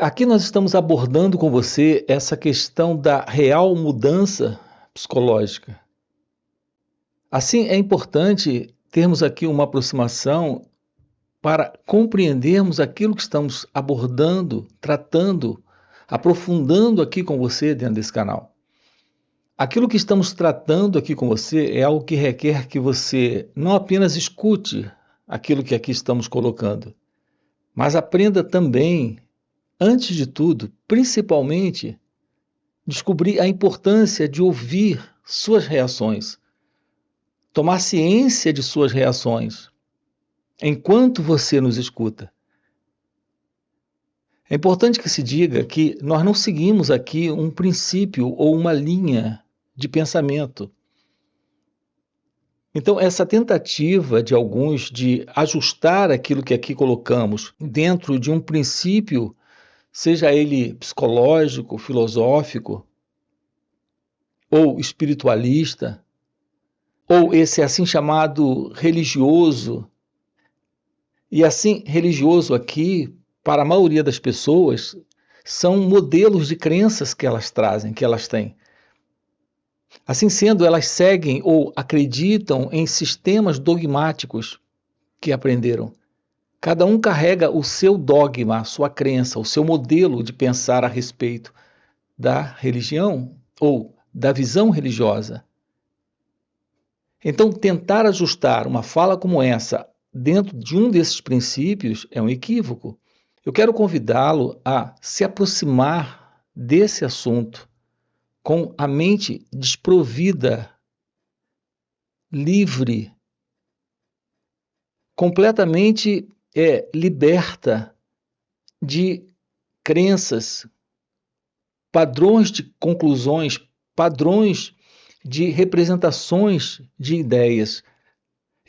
Aqui nós estamos abordando com você essa questão da real mudança psicológica. Assim, é importante termos aqui uma aproximação para compreendermos aquilo que estamos abordando, tratando, aprofundando aqui com você dentro desse canal. Aquilo que estamos tratando aqui com você é algo que requer que você não apenas escute aquilo que aqui estamos colocando, mas aprenda também, antes de tudo, principalmente, descobrir a importância de ouvir suas reações, tomar ciência de suas reações, enquanto você nos escuta. É importante que se diga que nós não seguimos aqui um princípio ou uma linha de pensamento. Então, essa tentativa de alguns de ajustar aquilo que aqui colocamos dentro de um princípio, seja ele psicológico, filosófico ou espiritualista, ou esse assim chamado religioso. E assim, religioso aqui, para a maioria das pessoas, são modelos de crenças que elas trazem, que elas têm. Assim sendo, elas seguem ou acreditam em sistemas dogmáticos que aprenderam. Cada um carrega o seu dogma, a sua crença, o seu modelo de pensar a respeito da religião ou da visão religiosa. Então, tentar ajustar uma fala como essa dentro de um desses princípios é um equívoco. Eu quero convidá-lo a se aproximar desse assunto com a mente desprovida, livre, completamente liberta de crenças, padrões de conclusões, padrões de representações de ideias.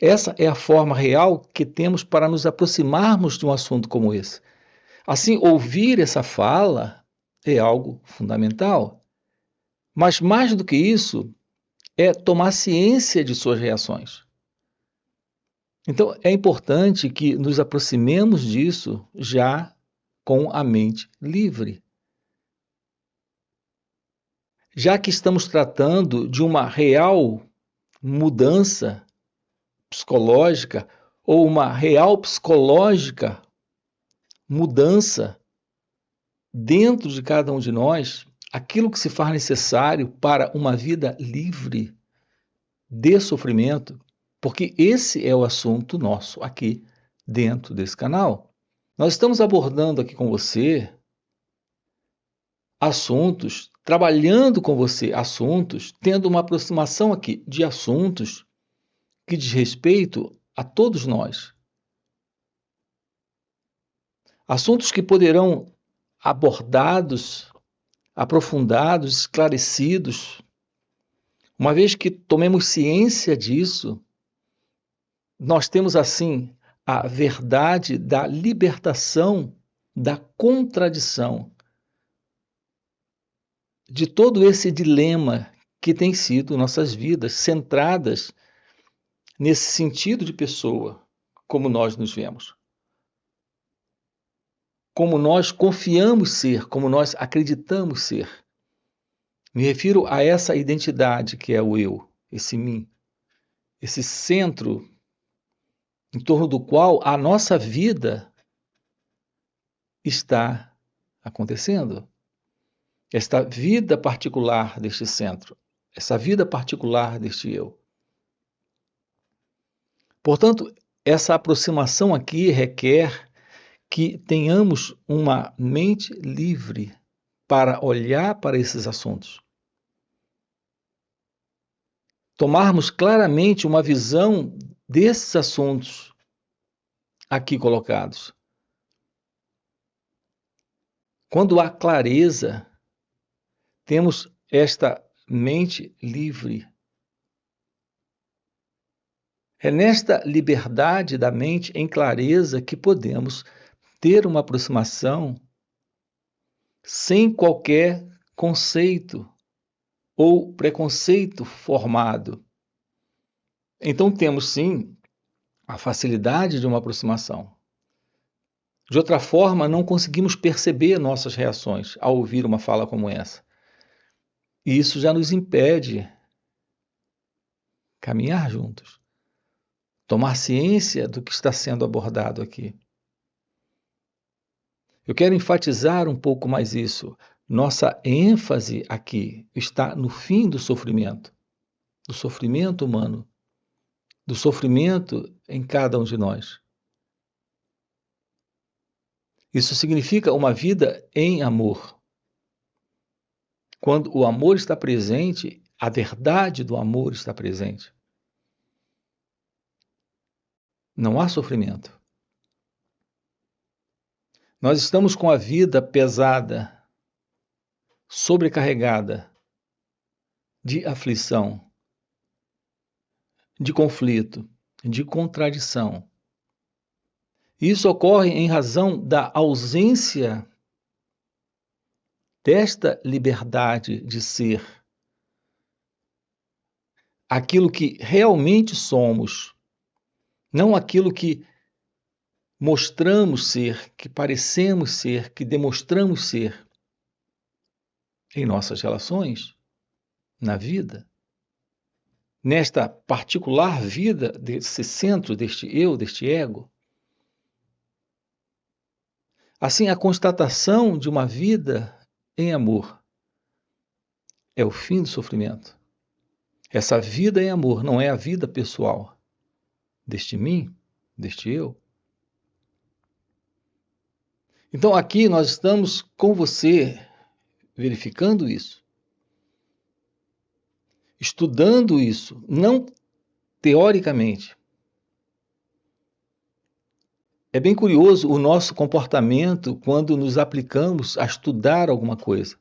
Essa é a forma real que temos para nos aproximarmos de um assunto como esse. Assim, ouvir essa fala é algo fundamental. Mas mais do que isso, é tomar ciência de suas reações. Então, é importante que nos aproximemos disso já com a mente livre. Já que estamos tratando de uma real mudança psicológica ou uma real psicológica mudança dentro de cada um de nós, aquilo que se faz necessário para uma vida livre de sofrimento, porque esse é o assunto nosso aqui dentro desse canal. Nós estamos abordando aqui com você assuntos, trabalhando com você assuntos, tendo uma aproximação aqui de assuntos que diz respeito a todos nós. Assuntos que poderão abordados, aprofundados, esclarecidos, uma vez que tomemos ciência disso, nós temos assim a verdade da libertação da contradição, de todo esse dilema que tem sido nossas vidas centradas nesse sentido de pessoa, como nós nos vemos. Como nós confiamos ser, como nós acreditamos ser. Me refiro a essa identidade que é o eu, esse mim, esse centro em torno do qual a nossa vida está acontecendo. Esta vida particular deste centro, essa vida particular deste eu. Portanto, essa aproximação aqui requer que tenhamos uma mente livre para olhar para esses assuntos. Tomarmos claramente uma visão desses assuntos aqui colocados. Quando há clareza, temos esta mente livre. É nesta liberdade da mente em clareza que podemos ter uma aproximação sem qualquer conceito ou preconceito formado. Então temos sim a facilidade de uma aproximação. De outra forma, não conseguimos perceber nossas reações ao ouvir uma fala como essa. E isso já nos impede caminhar juntos, tomar ciência do que está sendo abordado aqui. Eu quero enfatizar um pouco mais isso. Nossa ênfase aqui está no fim do sofrimento humano, do sofrimento em cada um de nós. Isso significa uma vida em amor. Quando o amor está presente, a verdade do amor está presente. Não há sofrimento. Nós estamos com a vida pesada, sobrecarregada de aflição, de conflito, de contradição. Isso ocorre em razão da ausência desta liberdade de ser aquilo que realmente somos, não aquilo que mostramos ser, que parecemos ser, que demonstramos ser em nossas relações, na vida. Nesta particular vida, desse centro, deste eu, deste ego. Assim, a constatação de uma vida em amor é o fim do sofrimento. Essa vida em amor não é a vida pessoal deste mim, deste eu. Então, aqui nós estamos com você verificando isso, estudando isso, não teoricamente. É bem curioso o nosso comportamento quando nos aplicamos a estudar alguma coisa.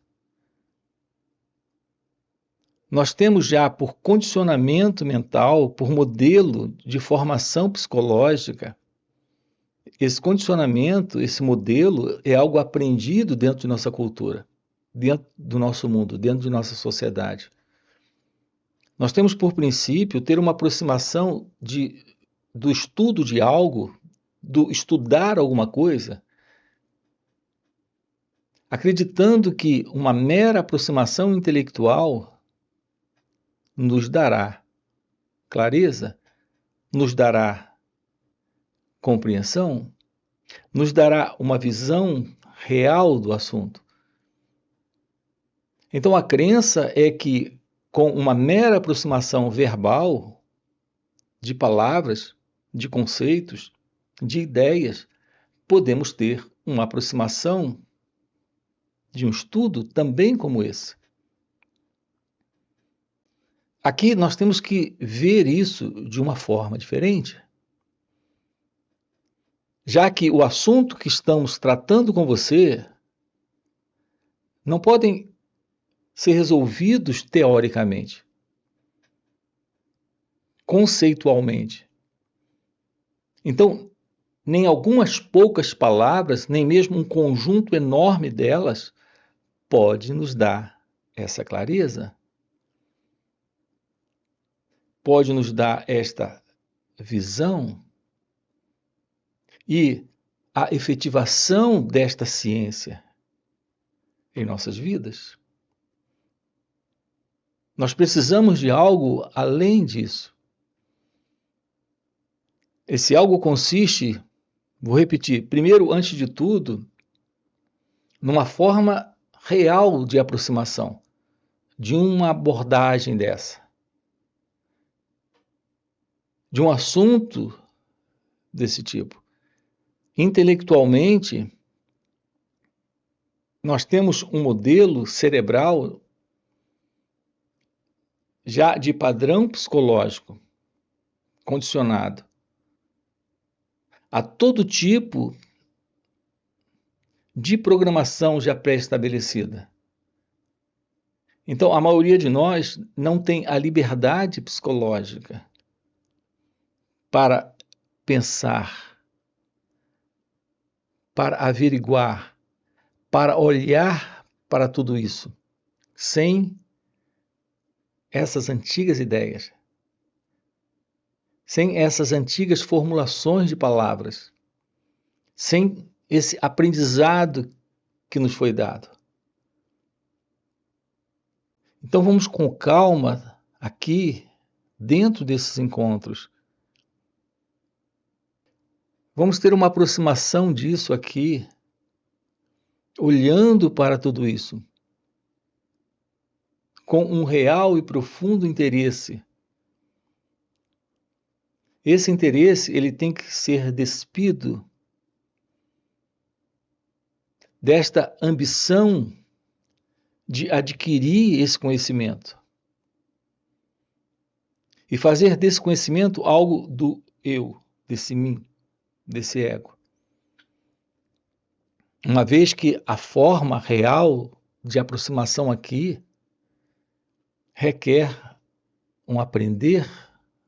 Nós temos já, por condicionamento mental, por modelo de formação psicológica, esse condicionamento, esse modelo é algo aprendido dentro de nossa cultura, dentro do nosso mundo, dentro de nossa sociedade. Nós temos por princípio ter uma aproximação do estudo de algo, do estudar alguma coisa, acreditando que uma mera aproximação intelectual nos dará clareza, nos dará compreensão, nos dará uma visão real do assunto. Então a crença é que com uma mera aproximação verbal de palavras, de conceitos, de ideias, podemos ter uma aproximação de um estudo também como esse. Aqui nós temos que ver isso de uma forma diferente, já que o assunto que estamos tratando com você não podem ser resolvidos teoricamente, conceitualmente. Então, nem algumas poucas palavras, nem mesmo um conjunto enorme delas, pode nos dar essa clareza, pode nos dar esta visão e a efetivação desta ciência em nossas vidas. Nós precisamos de algo além disso. Esse algo consiste, vou repetir, primeiro, antes de tudo, numa forma real de aproximação, de uma abordagem dessa, de um assunto desse tipo. Intelectualmente, nós temos um modelo cerebral já de padrão psicológico, condicionado a todo tipo de programação já pré-estabelecida. Então, a maioria de nós não tem a liberdade psicológica para pensar, para averiguar, para olhar para tudo isso, sem essas antigas ideias, sem essas antigas formulações de palavras, sem esse aprendizado que nos foi dado. Então vamos com calma aqui, dentro desses encontros. Vamos ter uma aproximação disso aqui, olhando para tudo isso, com um real e profundo interesse. Esse interesse, ele tem que ser despido desta ambição de adquirir esse conhecimento e fazer desse conhecimento algo do eu, desse mim, desse ego. Uma vez que a forma real de aproximação aqui requer um aprender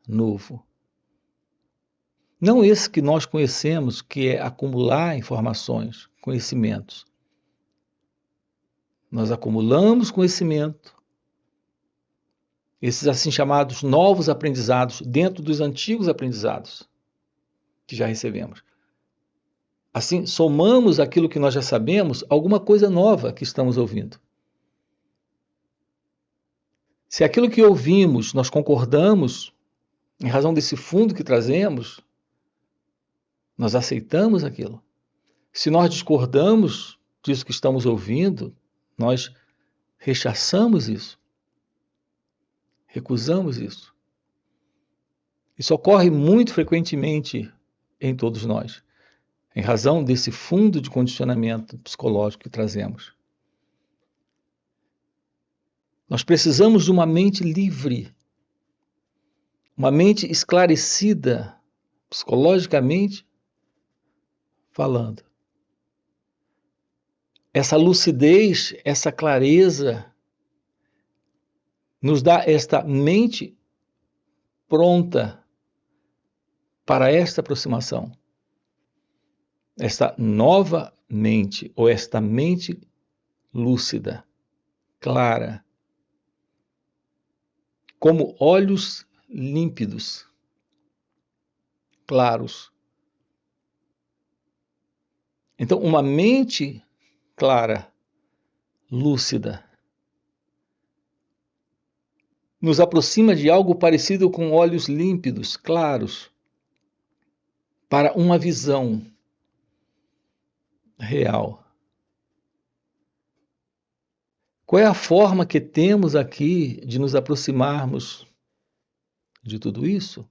novo. Não esse que nós conhecemos, que é acumular informações, conhecimentos. Nós acumulamos conhecimento, esses assim chamados novos aprendizados, dentro dos antigos aprendizados que já recebemos. Assim, somamos aquilo que nós já sabemos, alguma coisa nova que estamos ouvindo. Se aquilo que ouvimos nós concordamos, em razão desse fundo que trazemos, nós aceitamos aquilo. Se nós discordamos disso que estamos ouvindo, nós rechaçamos isso. Recusamos isso. Isso ocorre muito frequentemente em todos nós, em razão desse fundo de condicionamento psicológico que trazemos. Nós precisamos de uma mente livre, uma mente esclarecida, psicologicamente falando. Essa lucidez, essa clareza, nos dá esta mente pronta para esta aproximação. Esta nova mente, ou esta mente lúcida, clara, como olhos límpidos, claros. Então, uma mente clara, lúcida, nos aproxima de algo parecido com olhos límpidos, claros, para uma visão real. Qual é a forma que temos aqui de nos aproximarmos de tudo isso?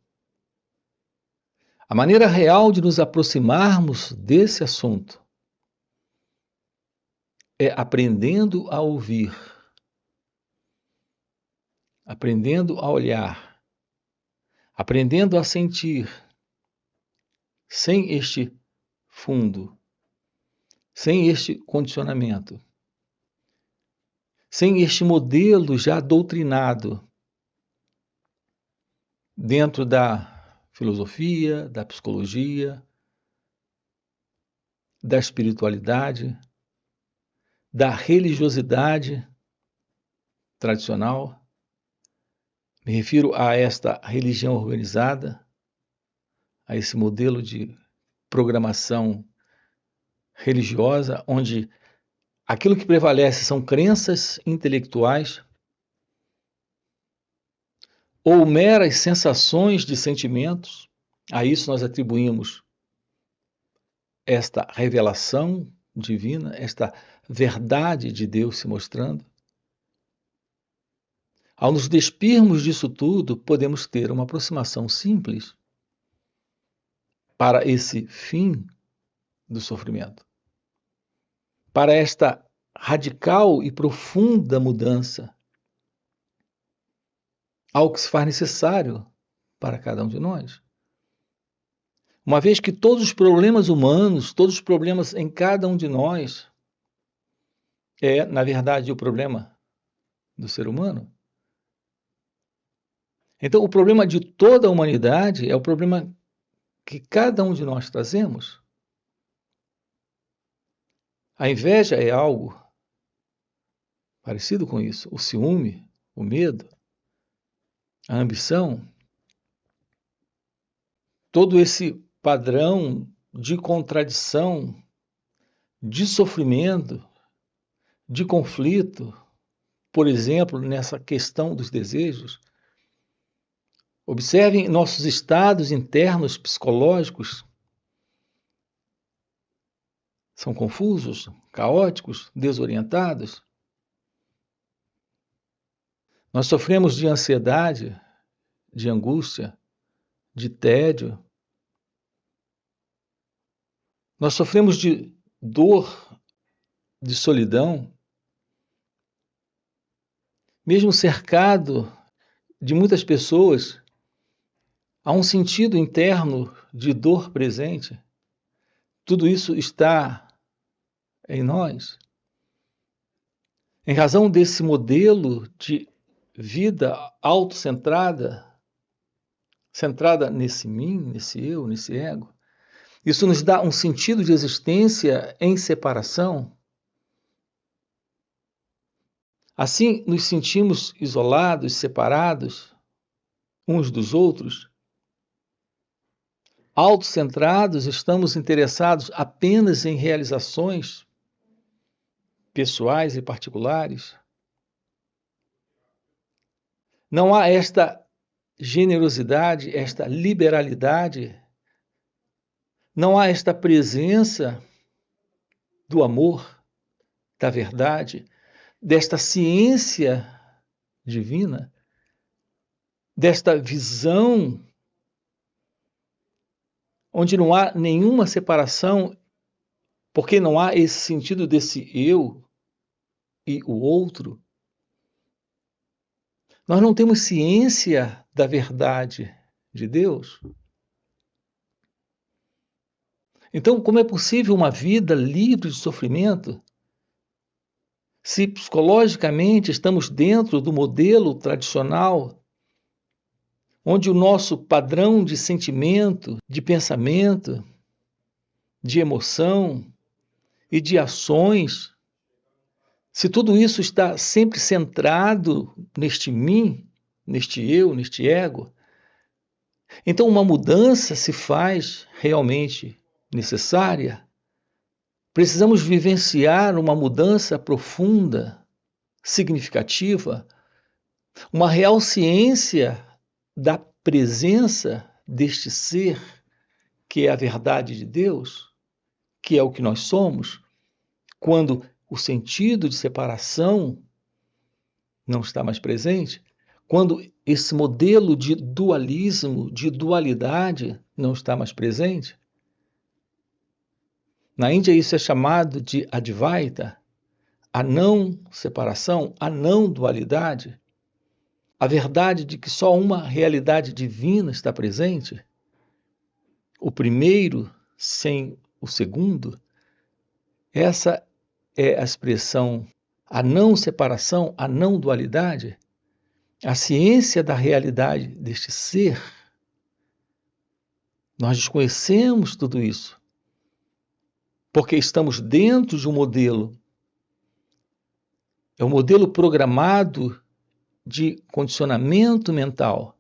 A maneira real de nos aproximarmos desse assunto é aprendendo a ouvir, aprendendo a olhar, aprendendo a sentir, sem este fundo, sem este condicionamento, sem este modelo já doutrinado dentro da filosofia, da psicologia, da espiritualidade, da religiosidade tradicional. Me refiro a esta religião organizada, a esse modelo de programação religiosa, onde aquilo que prevalece são crenças intelectuais ou meras sensações de sentimentos. A isso nós atribuímos esta revelação divina, esta verdade de Deus se mostrando. Ao nos despirmos disso tudo, podemos ter uma aproximação simples para esse fim do sofrimento, para esta radical e profunda mudança, algo que se faz necessário para cada um de nós. Uma vez que todos os problemas humanos, todos os problemas em cada um de nós, na verdade, o problema do ser humano. Então, o problema de toda a humanidade é o problema que cada um de nós trazemos. A inveja é algo parecido com isso. O ciúme, o medo, a ambição, todo esse padrão de contradição de sofrimento, de conflito, por exemplo, nessa questão dos desejos. Observem nossos estados internos psicológicos. São confusos, caóticos, desorientados. Nós sofremos de ansiedade, de angústia, de tédio. Nós sofremos de dor, de solidão. Mesmo cercado de muitas pessoas, há um sentido interno de dor presente. Tudo isso está em nós. Em razão desse modelo de vida autocentrada, centrada nesse mim, nesse eu, nesse ego, isso nos dá um sentido de existência em separação. Assim, nos sentimos isolados, separados uns dos outros. Autocentrados, estamos interessados apenas em realizações pessoais e particulares. Não há esta generosidade, esta liberalidade, não há esta presença do amor, da verdade, desta ciência divina, desta visão onde não há nenhuma separação, porque não há esse sentido desse eu e o outro. Nós não temos ciência da verdade de Deus. Então, como é possível uma vida livre de sofrimento se psicologicamente estamos dentro do modelo tradicional, onde o nosso padrão de sentimento, de pensamento, de emoção e de ações, se tudo isso está sempre centrado neste mim, neste eu, neste ego, então uma mudança se faz realmente necessária. Precisamos vivenciar uma mudança profunda, significativa, uma real ciência da presença deste ser, que é a verdade de Deus, que é o que nós somos, quando o sentido de separação não está mais presente, quando esse modelo de dualismo, de dualidade não está mais presente. Na Índia isso é chamado de Advaita, a não separação, a não dualidade, a verdade de que só uma realidade divina está presente, o primeiro sem o segundo. Essa é a expressão, a não separação, a não dualidade, a ciência da realidade deste ser. Nós desconhecemos tudo isso, porque estamos dentro de um modelo. É um modelo programado de condicionamento mental,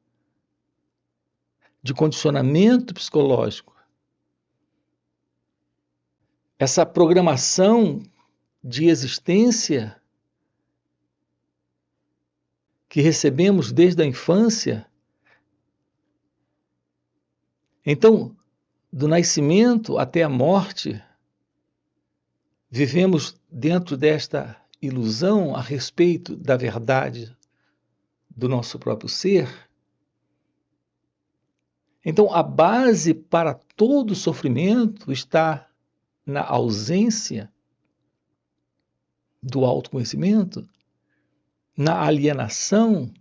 de condicionamento psicológico. Essa programação de existência que recebemos desde a infância. Então, do nascimento até a morte, vivemos dentro desta ilusão a respeito da verdade do nosso próprio ser. Então, a base para todo sofrimento está na ausência do autoconhecimento, na alienação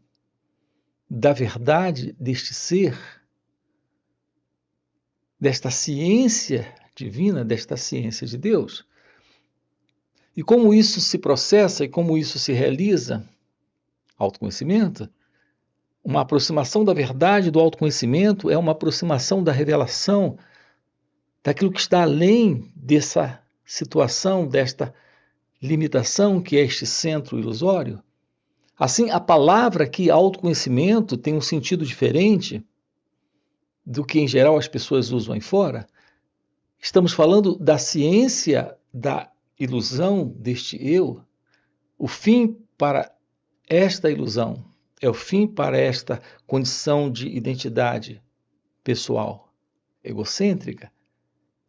da verdade deste ser, desta ciência divina, desta ciência de Deus. E como isso se processa e como isso se realiza? Autoconhecimento. Uma aproximação da verdade do autoconhecimento é uma aproximação da revelação daquilo que está além dessa situação, desta limitação que é este centro ilusório. Assim, a palavra aqui, autoconhecimento, tem um sentido diferente do que, em geral, as pessoas usam aí fora. Estamos falando da ciência da ilusão deste eu, o fim para esta ilusão é o fim para esta condição de identidade pessoal, egocêntrica,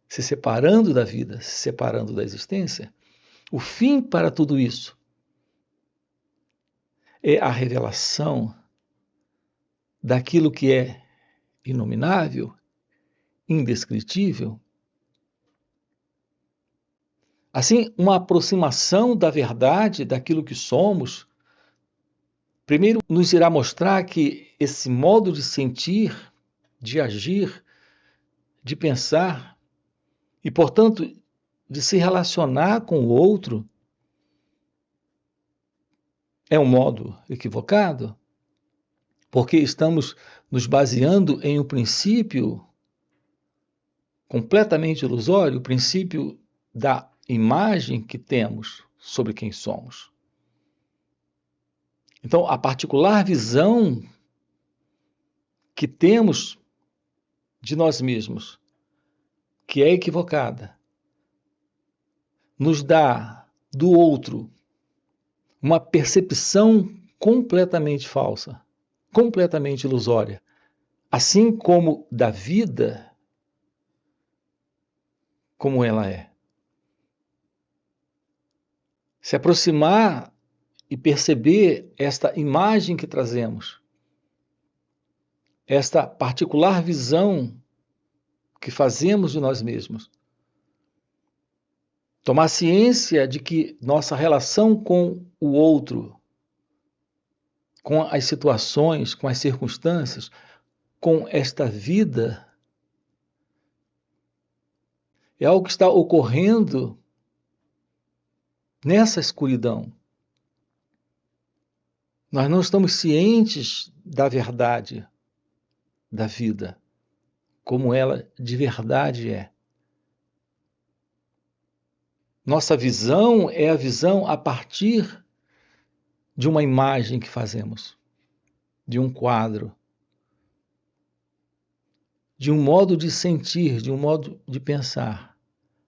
se separando da vida, se separando da existência. O fim para tudo isso é a revelação daquilo que é inominável, indescritível. Assim, uma aproximação da verdade, daquilo que somos, primeiro nos irá mostrar que esse modo de sentir, de agir, de pensar e, portanto, de se relacionar com o outro é um modo equivocado, porque estamos nos baseando em um princípio completamente ilusório, o princípio da imagem que temos sobre quem somos. Então, a particular visão que temos de nós mesmos, que é equivocada, nos dá do outro uma percepção completamente falsa, completamente ilusória, assim como da vida como ela é. Se aproximar e perceber esta imagem que trazemos, esta particular visão que fazemos de nós mesmos. Tomar ciência de que nossa relação com o outro, com as situações, com as circunstâncias, com esta vida, é algo que está ocorrendo nessa escuridão. Nós não estamos cientes da verdade da vida, como ela de verdade é. Nossa visão é a visão a partir de uma imagem que fazemos, de um quadro, de um modo de sentir, de um modo de pensar.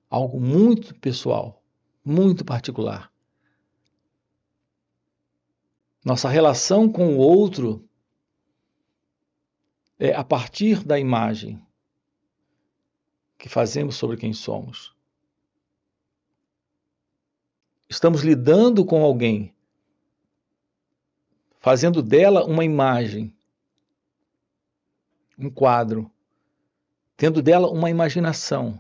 Algo muito pessoal, muito particular. Nossa relação com o outro é a partir da imagem que fazemos sobre quem somos. Estamos lidando com alguém, fazendo dela uma imagem, um quadro, tendo dela uma imaginação.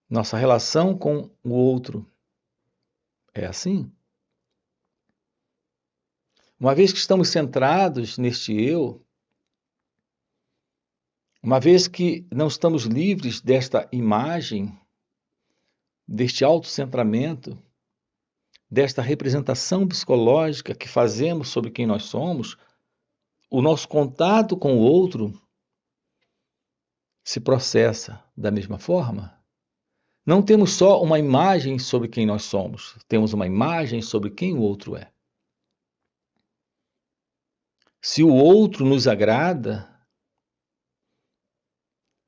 Nossa relação com o outro é assim. Uma vez que estamos centrados neste eu, uma vez que não estamos livres desta imagem, deste autocentramento, desta representação psicológica que fazemos sobre quem nós somos, o nosso contato com o outro se processa da mesma forma. Não temos só uma imagem sobre quem nós somos, temos uma imagem sobre quem o outro é. Se o outro nos agrada,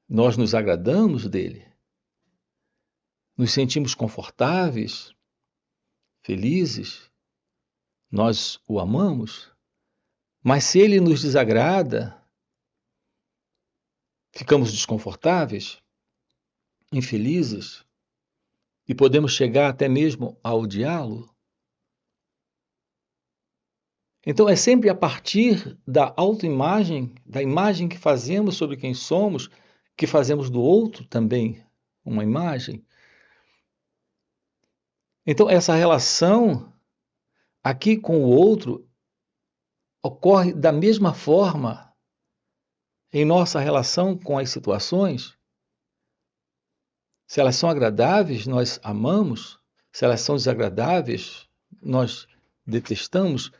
nós nos agradamos dele. Nos sentimos confortáveis, felizes, nós o amamos. Mas se ele nos desagrada, ficamos desconfortáveis, infelizes, e podemos chegar até mesmo a odiá-lo. Então é sempre a partir da autoimagem, da imagem que fazemos sobre quem somos, que fazemos do outro também uma imagem. Então essa relação aqui com o outro ocorre da mesma forma em nossa relação com as situações. Se elas são agradáveis, nós amamos. Se elas são desagradáveis, nós detestamos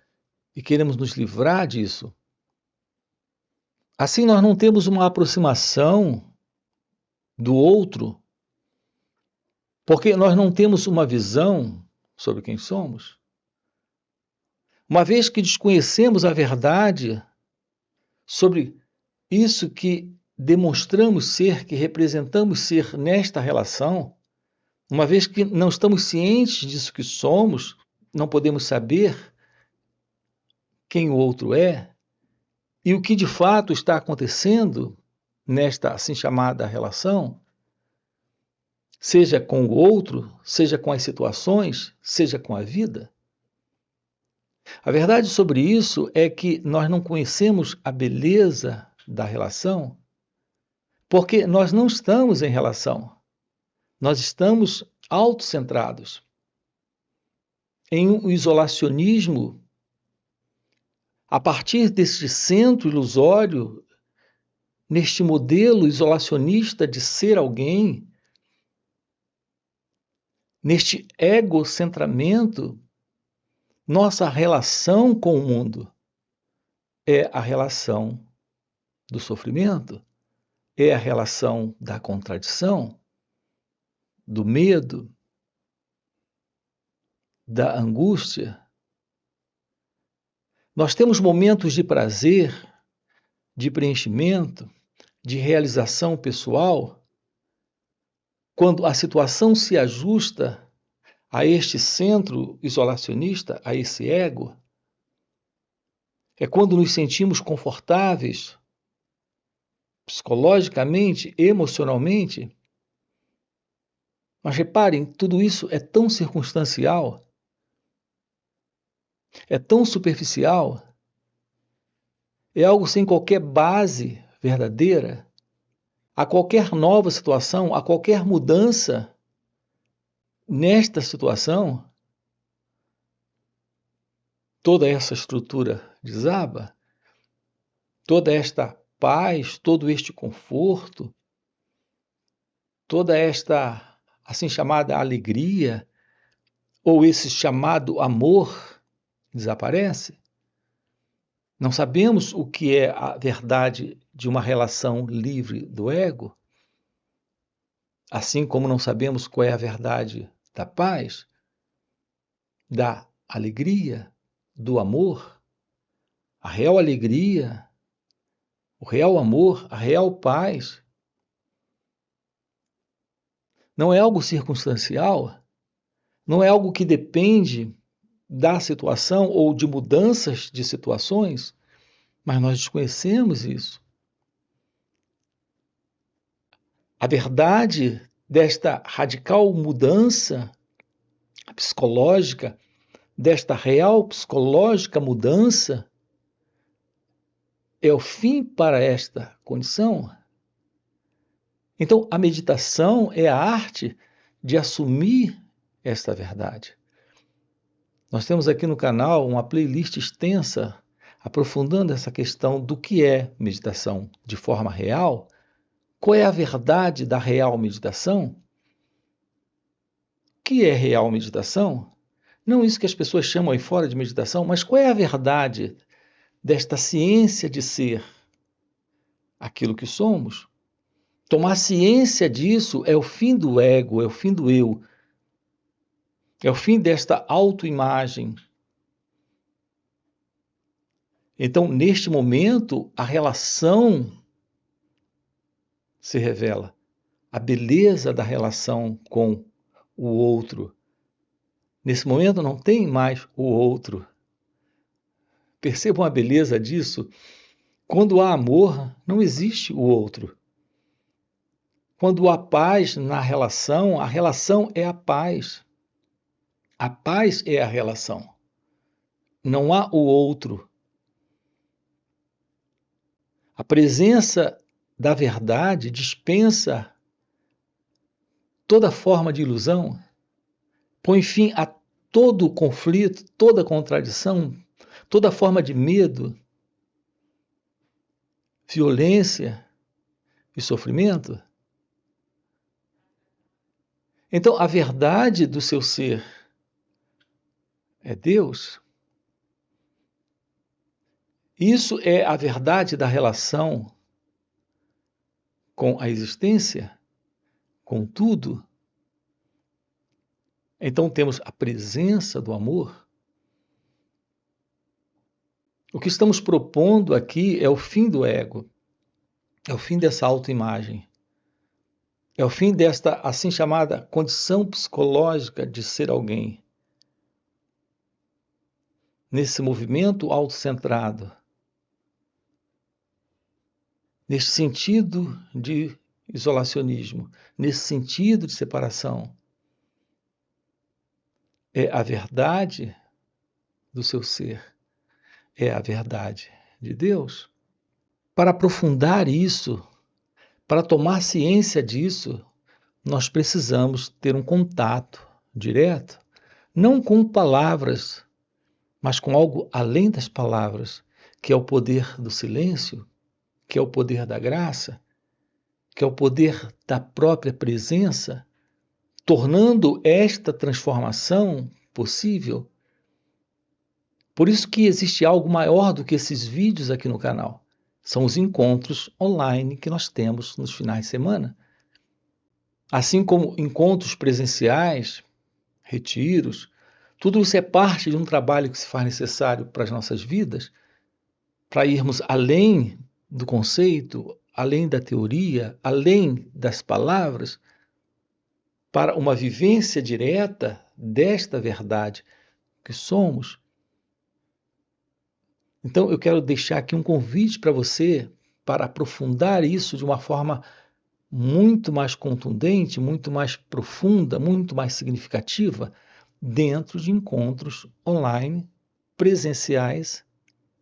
e queremos nos livrar disso. Assim, nós não temos uma aproximação do outro, porque nós não temos uma visão sobre quem somos. Uma vez que desconhecemos a verdade sobre isso que demonstramos ser, que representamos ser nesta relação, Uma vez que não estamos cientes disso que somos, não podemos saber quem o outro é e o que de fato está acontecendo nesta assim chamada relação, seja com o outro, seja com as situações, seja com a vida. A verdade sobre isso é que nós não conhecemos a beleza da relação porque nós não estamos em relação. Nós estamos autocentrados, em um isolacionismo, a partir deste centro ilusório, neste modelo isolacionista de ser alguém, neste egocentramento, nossa relação com o mundo é a relação do sofrimento, é a relação da contradição, do medo, da angústia. Nós temos momentos de prazer, de preenchimento, de realização pessoal, quando a situação se ajusta a este centro isolacionista, a esse ego. É quando nos sentimos confortáveis, psicologicamente, emocionalmente. Mas reparem, tudo isso é tão circunstancial, é tão superficial, é algo sem qualquer base verdadeira. A qualquer nova situação, a qualquer mudança nesta situação, toda essa estrutura desaba, toda esta paz, todo este conforto, toda esta assim chamada alegria, ou esse chamado amor, desaparece. Não sabemos o que é a verdade de uma relação livre do ego, assim como não sabemos qual é a verdade da paz, da alegria, do amor. A real alegria, o real amor, a real paz, não é algo circunstancial, não é algo que depende da situação ou de mudanças de situações, mas nós desconhecemos isso. A verdade desta radical mudança psicológica, desta real psicológica mudança, é o fim para esta condição. Então, a meditação é a arte de assumir esta verdade. Nós temos aqui no canal uma playlist extensa aprofundando essa questão do que é meditação de forma real. Qual é a verdade da real meditação? O que é real meditação? Não isso que as pessoas chamam aí fora de meditação, mas qual é a verdade desta ciência de ser aquilo que somos? Tomar ciência disso é o fim do ego, é o fim do eu, é o fim desta autoimagem. Então, neste momento, a relação se revela, a beleza da relação com o outro. Nesse momento não tem mais o outro. Percebam a beleza disso? Quando há amor, não existe o outro. Quando há paz na relação, a relação é a paz. A paz é a relação. Não há o outro. A presença da verdade dispensa toda forma de ilusão, põe fim a todo conflito, toda contradição, toda forma de medo, violência e sofrimento. Então, a verdade do seu ser é Deus. Isso é a verdade da relação com a existência, com tudo. Então, temos a presença do amor. O que estamos propondo aqui é o fim do ego, é o fim dessa autoimagem. É o fim desta assim chamada condição psicológica de ser alguém. Nesse movimento autocentrado, nesse sentido de isolacionismo, nesse sentido de separação. É a verdade do seu ser, é a verdade de Deus. Para aprofundar isso, para tomar ciência disso, nós precisamos ter um contato direto, não com palavras, mas com algo além das palavras, que é o poder do silêncio, que é o poder da graça, que é o poder da própria presença, tornando esta transformação possível. Por isso que existe algo maior do que esses vídeos aqui no canal. São os encontros online que nós temos nos finais de semana. Assim como encontros presenciais, retiros, tudo isso é parte de um trabalho que se faz necessário para as nossas vidas, para irmos além do conceito, além da teoria, além das palavras, para uma vivência direta desta verdade que somos. Então eu quero deixar aqui um convite para você para aprofundar isso de uma forma muito mais contundente, muito mais profunda, muito mais significativa, dentro de encontros online, presenciais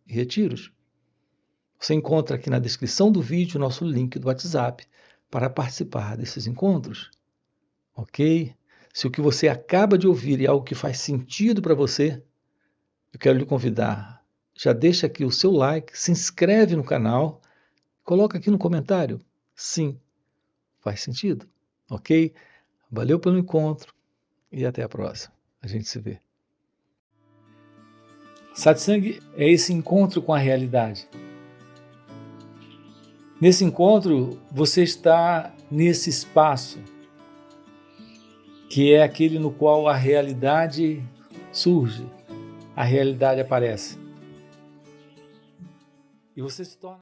e retiros. Você encontra aqui na descrição do vídeo o nosso link do WhatsApp para participar desses encontros. Ok? Se o que você acaba de ouvir é algo que faz sentido para você, eu quero lhe convidar. Já deixa aqui o seu like, se inscreve no canal, coloca aqui no comentário. Sim, faz sentido. Ok? Valeu pelo encontro e até a próxima. A gente se vê. Satsang é esse encontro com a realidade. Nesse encontro, você está nesse espaço, que é aquele no qual a realidade surge, a realidade aparece. E você se torna